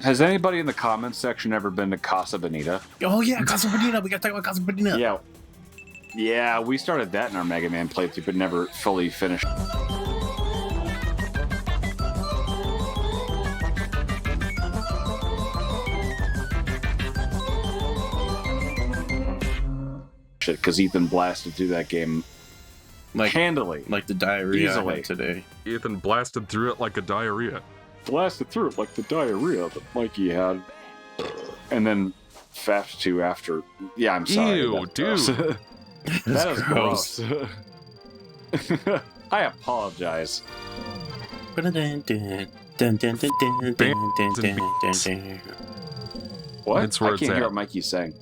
Has anybody in the comments section ever been to Casa Bonita? Oh yeah, Casa Bonita. We gotta talk about Casa Bonita. Yeah, we started that in our Mega Man playthrough, but never fully finished. Shit, because Ethan blasted through that game handily. Like the diarrhea easily. I had today. Ethan blasted through it like a diarrhea. Blasted through it like the diarrhea that Mikey had. And then Fast 2 after. Yeah, I'm sorry. Ew, dude. That is gross. I apologize. What? It's where I it's can't hear at. what Mikey's saying.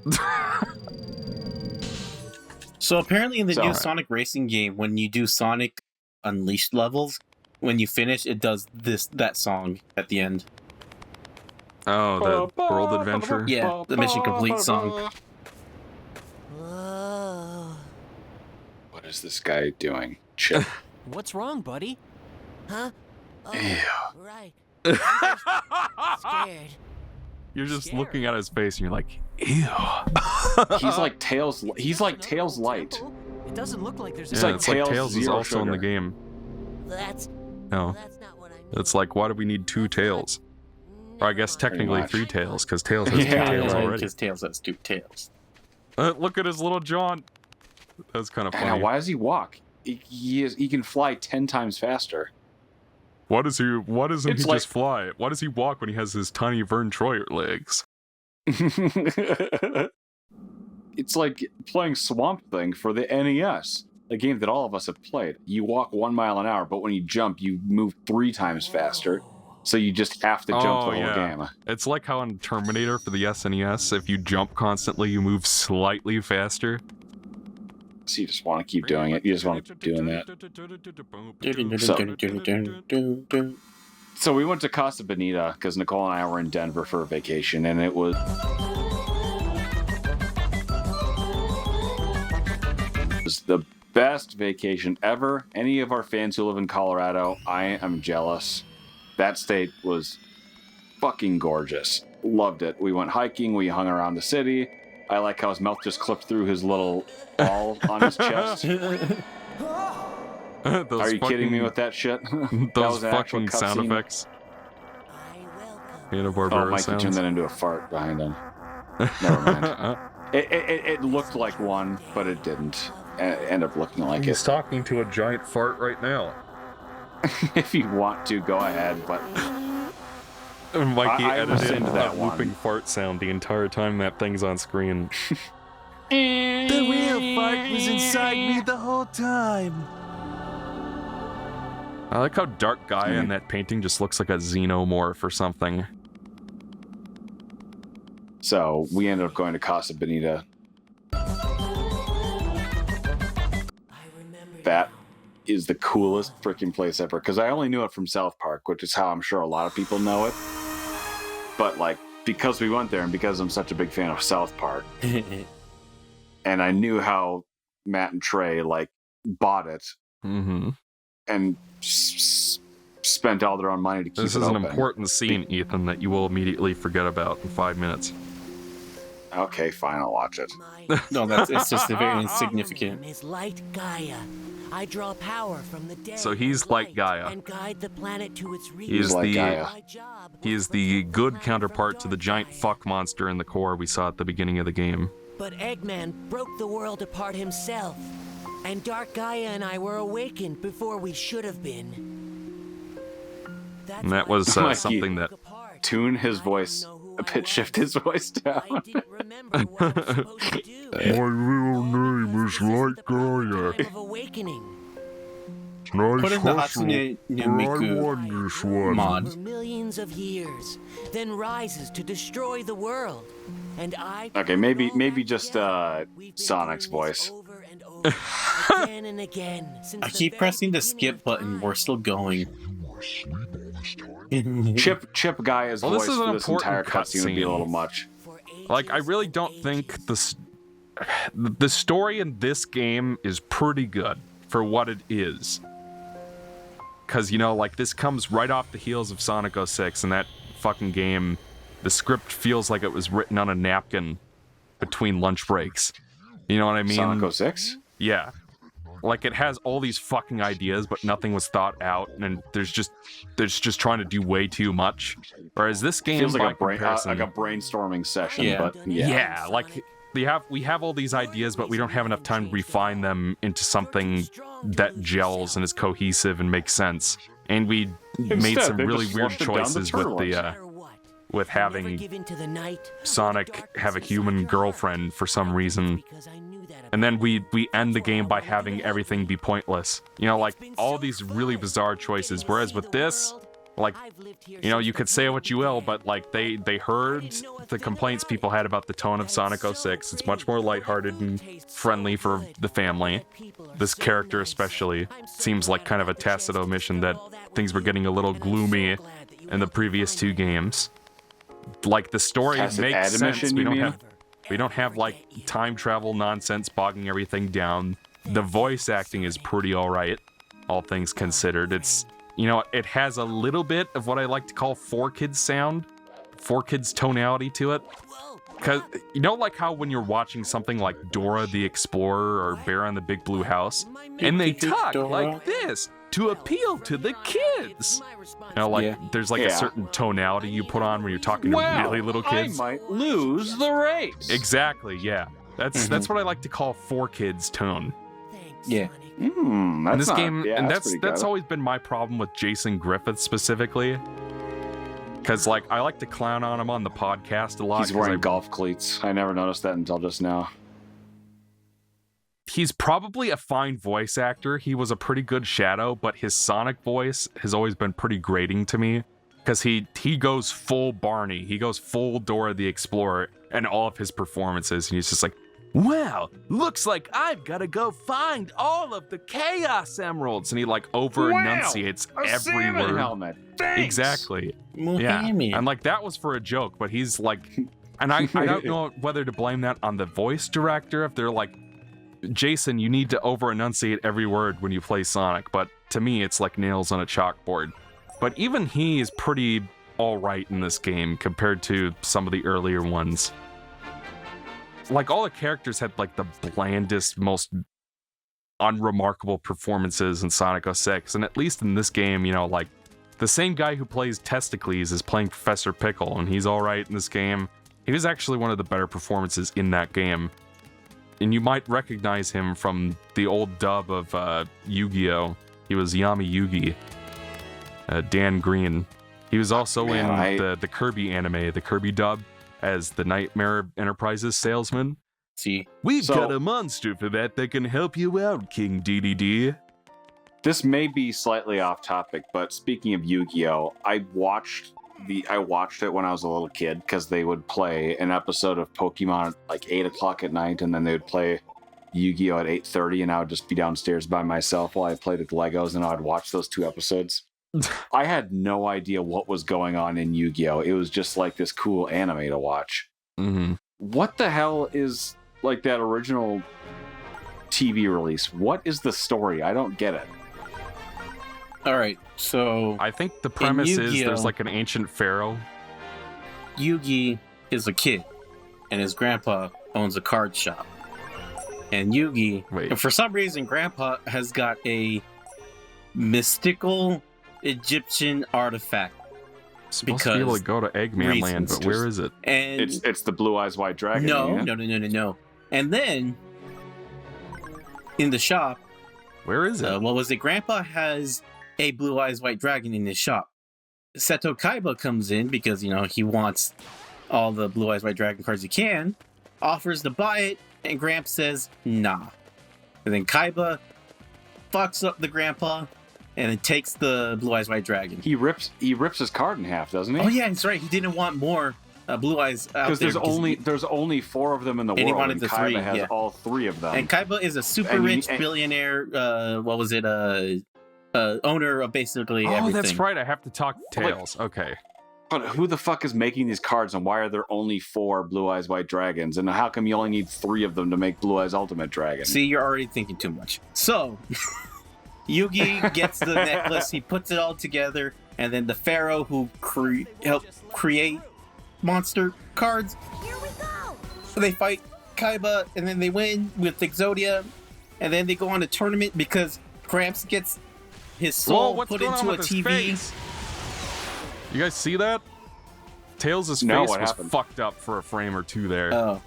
So apparently in the new Sorry. Sonic Racing game, when you do Sonic Unleashed levels, when you finish, it does that song at the end. Oh, the World Adventure? Yeah, the Mission Complete song. Whoa. What is this guy doing? Chip. What's wrong, buddy? Huh? Oh, Ew. right. I'm just scared. You're just looking at his face and you're like, ew. He's like Tails. He's like Tails Light. It doesn't look like there's It's Yeah, like it's like Tails Tails is Zero also in the Sugar. game. That's No. that's not what I mean. It's like, why do we need two tails? Or I guess technically much. 3 tails, because Tails has 2 Yeah, tails already. Because Tails has 2 tails. Look at his little John. That's kind of And funny. why does he walk? He can fly 10 times faster. Why doesn't It's he like- just fly? Why does he walk when he has his tiny Vern Troyer legs? It's like playing Swamp Thing for the NES, a game that all of us have played. You walk 1 mile an hour, but when you jump, you move 3 times faster. So you just have to jump Oh, the whole yeah. game. It's like how in Terminator for the SNES, if you jump constantly, you move slightly faster. So you just want to keep doing it. You just want to keep doing that. So we went to Casa Bonita because Nicole and I were in Denver for a vacation, and it was the best vacation ever. Any of our fans who live in Colorado, I am jealous. That state was fucking gorgeous. Loved it. We went hiking. We hung around the city. I like how his mouth just clipped through his little ball on his chest. Are you kidding me with that shit? That Those was an actual fucking sound cutscene. effects. I welcome. Hanna-Barbera Oh, Mikey sounds. turned that into a fart behind him. Never mind. It looked like one, but it didn't. It ended up looking like He's it. talking to a giant fart right now. If you want to, go ahead, but And Mikey I edited listened to that that one. looping fart sound the entire time that thing's on screen. The real fart was inside me the whole time. I like how Dark Gaia in that painting just looks like a xenomorph or something. so we ended up going to Casa Bonita. That is the coolest freaking place ever, because I only knew it from South Park, which is how I'm sure a lot of people know it. But like, because we went there and because I'm such a big fan of South Park, and I knew how Matt and Trey like bought it Mm-hmm. and spent all their own money to keep This it is an open. important scene, Ethan, that you will immediately forget about in 5 minutes. Okay, fine, I'll watch it. No, it's just a very insignificant. Is light Gaia. I draw power from the dead. So he's with like light Gaia. and guide the planet to its He region. is like the Gaia. My job he was is the protect good planet counterpart from to the Dark giant Gaia. fuck monster in the core we saw at the beginning of the game. But Eggman broke the world apart himself, and Dark Gaia and I were awakened before we should have been. That's And that why was we Mikey, something that broke apart. Tune his I voice, didn't know who a I pitch shift was. his voice down. I didn't remember what I'm supposed to do. My real name is Light Gaia. Time of awakening. Nice Put in the hustle, Hatsune but I Miku won this one. mod. For millions of years, then rises to destroy the world. And I Okay, maybe just Sonic's voice. Again and again, since I the keep very pressing the beginning skip of button. time. We're still going. You were asleep all this time? Chip Gaia's Well, this voice is an for this entire important cutscene would be a cutscene. little much. For Like, I ages really and don't ages. think the story in this game is pretty good for what it is. Because, you know, like, this comes right off the heels of Sonic 06, and that fucking game The script feels like it was written on a napkin between lunch breaks. You know what I mean? Sonic 06? Yeah. Like, it has all these fucking ideas, but nothing was thought out, and there's just trying to do way too much. Whereas this game, Feels by like comparison, like a brainstorming session, Yeah. but yeah. yeah, like we have all these ideas, but we don't have enough time to refine them into something that gels and is cohesive and makes sense. And we made Instead, some they really just weird flushed it down the choices with turtles. with having Sonic have a human girlfriend for some reason. And then we end the game by having everything be pointless. You know, like, all these really bizarre choices. Whereas with this, like, you know, you could say what you will, but, like, they heard the complaints people had about the tone of Sonic 06. It's much more lighthearted and friendly for the family. This character especially seems like kind of a tacit omission that things were getting a little gloomy in the previous two games. Like, the story Tacit makes sense. admission, We don't have like time travel nonsense bogging everything down. The voice acting is pretty alright, all things considered. It's, you know, it has a little bit of what I like to call 4Kids sound, 4Kids tonality to it. Cause, you know, like how when you're watching something like Dora the Explorer or Bear on the Big Blue House, and they talk like this to appeal to the kids. You know, like, there's like a certain tonality you put on when you're talking to really little kids. I might lose the race. Exactly, yeah. That's what I like to call 4Kids tone. Yeah. That's In this game, yeah, and pretty that's good. always been my problem with Jason Griffith specifically. Because, like, I like to clown on him on the podcast a lot. He's wearing golf cleats. I never noticed that until just now. He's probably a fine voice actor. He was a pretty good Shadow, but his Sonic voice has always been pretty grating to me. Because he goes full Barney. He goes full Dora the Explorer in all of his performances. And he's just like, wow, looks like I've got to go find all of the Chaos Emeralds. And he, like, over-enunciates every word. Helmet. Thanks. Exactly. Yeah. And, like, that was for a joke, but he's like... And I don't know whether to blame that on the voice director, if they're like, Jason, you need to over-enunciate every word when you play Sonic, but to me, it's like nails on a chalkboard. But even he is pretty alright in this game compared to some of the earlier ones. Like, all the characters had, like, the blandest, most unremarkable performances in Sonic 06, and at least in this game, you know, like, the same guy who plays Testicles is playing Professor Pickle, and he's alright in this game. He was actually one of the better performances in that game. And you might recognize him from the old dub of Yugi-Oh. He was Yami Yugi. Dan Green. He was also in the Kirby anime, the Kirby dub, as the Nightmare Enterprises salesman. See, We've got a monster for that can help you out, King DDD. This may be slightly off topic, but speaking of Yu-Gi-Oh, I watched it when I was a little kid because they would play an episode of Pokemon at like 8 o'clock at night, and then they would play Yu-Gi-Oh at 8:30, and I would just be downstairs by myself while I played with Legos, and I'd watch those two episodes. I had no idea what was going on in Yu-Gi-Oh. It was just like this cool anime to watch. Mm-hmm. What the hell is like that original TV release? What is the story? I don't get it. all right, so I think the premise is Yu-Gi-Oh, there's like an ancient pharaoh. Yugi is a kid, and his grandpa owns a card shop. And Yugi, Wait. and for some reason, grandpa has got a mystical Egyptian artifact. Supposed to be able to go to Eggman Land, but where is it? And It's the Blue Eyes White Dragon. no. ain't it? No. And then in the shop, Where is it? what was it? Grandpa has a Blue Eyes White Dragon in his shop. Seto Kaiba comes in because, you know, he wants all the Blue Eyes White Dragon cards he can, offers to buy it, and Gramps says, nah. And then Kaiba fucks up the grandpa and then takes the Blue Eyes White Dragon. He rips his card in half, doesn't he? Oh yeah, that's right. He didn't want more Blue Eyes out there. Because there's only 4 of them in the And he world, wanted and the Kaiba 3, has yeah. all 3 of them. And Kaiba is a super And rich billionaire, owner of basically everything. Oh, that's right. I have to talk to Tails. Okay. But who the fuck is making these cards, and why are there only 4 Blue Eyes White Dragons? And how come you only need 3 of them to make Blue Eyes Ultimate Dragon? See, you're already thinking too much. So, Yugi gets the necklace, he puts it all together, and then the pharaoh who helped create monster cards. Here we go! So they fight Kaiba, and then they win with Exodia, and then they go on a tournament because Gramps gets his soul what's put going into on a with his TV. face? You guys see that? Tails' No, face what was happened? fucked up for a frame or two there. Oh.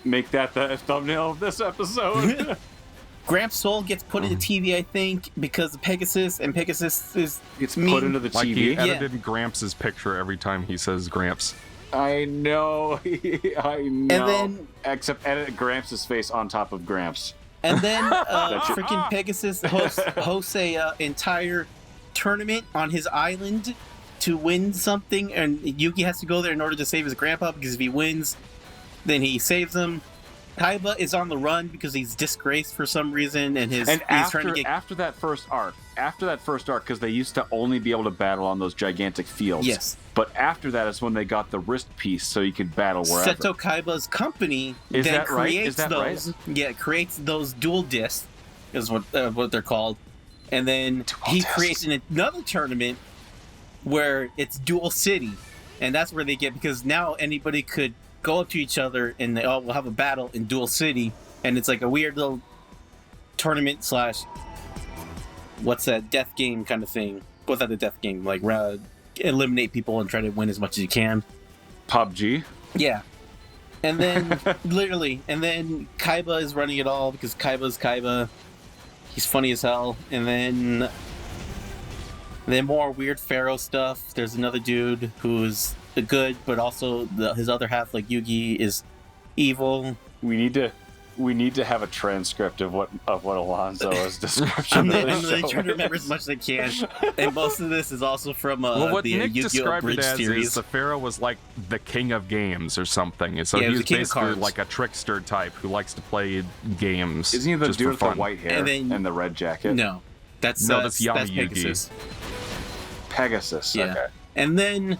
Make that the thumbnail of this episode. Gramps' soul gets put in the TV, I think, because of Pegasus, and Pegasus is It's mean. put into the Like he TV. edited Gramps' picture every time he says Gramps. I know. I know. And then- Except edit Gramps' face on top of Gramps. And then freaking Pegasus hosts a entire tournament on his island to win something, and Yugi has to go there in order to save his grandpa, because if he wins, then he saves him. Kaiba is on the run because he's disgraced for some reason, and he's trying to get... after that first arc, because they used to only be able to battle on those gigantic fields. Yes. But after that is when they got the wrist piece, so you could battle wherever. Seto Kaiba's company Is then that right? creates Is that those. right? Yeah, it creates those dual discs, is what they're called, and then Dual he discs. creates another tournament where it's Dual City, and that's where they get, because now anybody could go up to each other and they all will have a battle in Dual City, and it's like a weird little tournament slash what's that, death game kind of thing. What's that, a death game? Like eliminate people and try to win as much as you can. PUBG. Yeah. And then, literally, and then Kaiba is running it all because Kaiba's Kaiba. He's funny as hell. And then more weird Pharaoh stuff. There's another dude who's good, but also his other half, like Yugi, is evil. We need to have a transcript of what Alonzo's description I'm is. really trying to remember as much as I can. And most of this is also from what the Nick Yugi-Oh! described Bridge it as series. is the Pharaoh was like the king of games or something. And so Yeah, he he was was the king of basically cards. like a trickster type who likes to play games. Isn't he the just dude for with the fun. white hair And the red jacket? No, that's Yama Yugi. Pegasus. Pegasus. Yeah. Okay. And then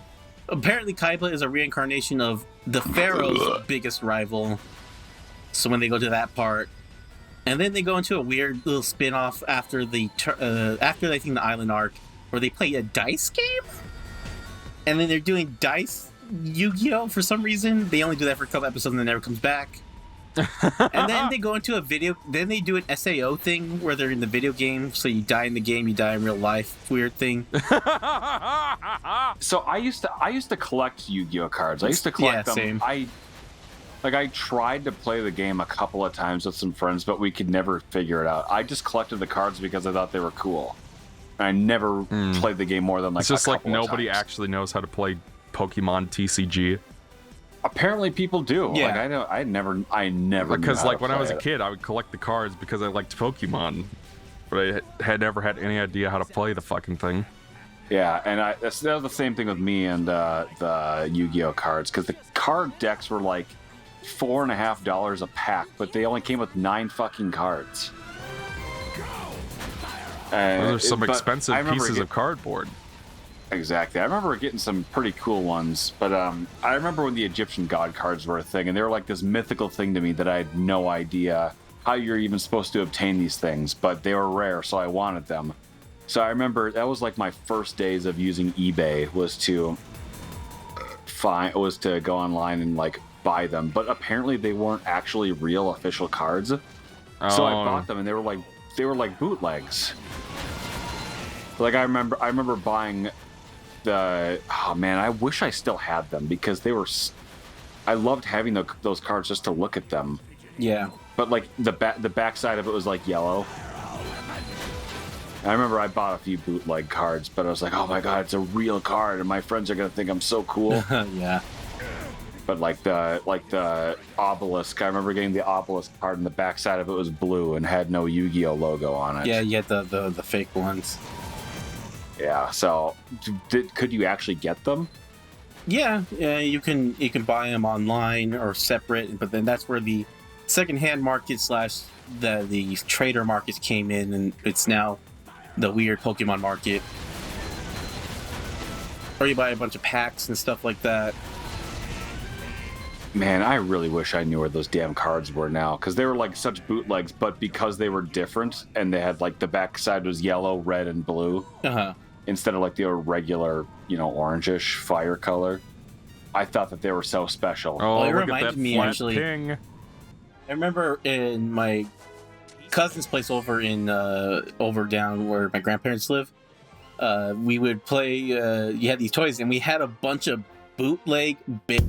apparently Kaiba is a reincarnation of the Pharaoh's biggest rival. So when they go to that part, and then they go into a weird little spin-off after I think the island arc, where they play a dice game, and then they're doing dice Yu-Gi-Oh! For some reason. They only do that for a couple episodes and then never comes back. And then they go into then they do an SAO thing where they're in the video game, so you die in the game, you die in real life. Weird thing. So I used to collect Yu-Gi-Oh cards. I used to collect them. Same. I tried to play the game a couple of times with some friends, but we could never figure it out. I just collected the cards because I thought they were cool. I never played the game more than like It's just a like couple of nobody times. actually knows how to play Pokemon TCG. Apparently people do. Yeah. Like I never Because knew how like to when I play was a it. kid, I would collect the cards because I liked Pokemon, but I had never had any idea how to play the fucking thing. Yeah, and that was the same thing with me and the Yu-Gi-Oh cards, because the card decks were like $4.50 a pack, but they only came with 9 fucking cards. Those are some But expensive I remember pieces of cardboard. Exactly. I remember getting some pretty cool ones, but I remember when the Egyptian god cards were a thing, and they were like this mythical thing to me that I had no idea how you're even supposed to obtain these things, but they were rare, so I wanted them. So I remember that was like my first days of using eBay was to go online and like buy them, but apparently they weren't actually real official cards. So I bought them, and they were like bootlegs. Like I remember buying oh man, I wish I still had them because I loved having those cards just to look at them. Yeah. But like the backside of it was like yellow. I remember I bought a few bootleg cards, but I was like, oh my god, it's a real card, and my friends are gonna think I'm so cool. Yeah. But like the obelisk, I remember getting the obelisk card, and the backside of it was blue and had no Yu-Gi-Oh logo on it. Yeah, you get the fake ones. Yeah. So, could you actually get them? Yeah, you can buy them online or separate, but then that's where the secondhand market / the trader markets came in, and it's now the weird Pokemon market. Or you buy a bunch of packs and stuff like that. Man, I really wish I knew where those damn cards were now, because they were like such bootlegs, but because they were different and they had like the backside was yellow, red, and blue Uh-huh. instead of like the regular, orangish fire color. I thought that they were so special. Oh, it look reminded at that me, flat actually. ping. I remember in my cousin's place over down where my grandparents live, we would play. You had these toys, and we had a bunch of bootleg big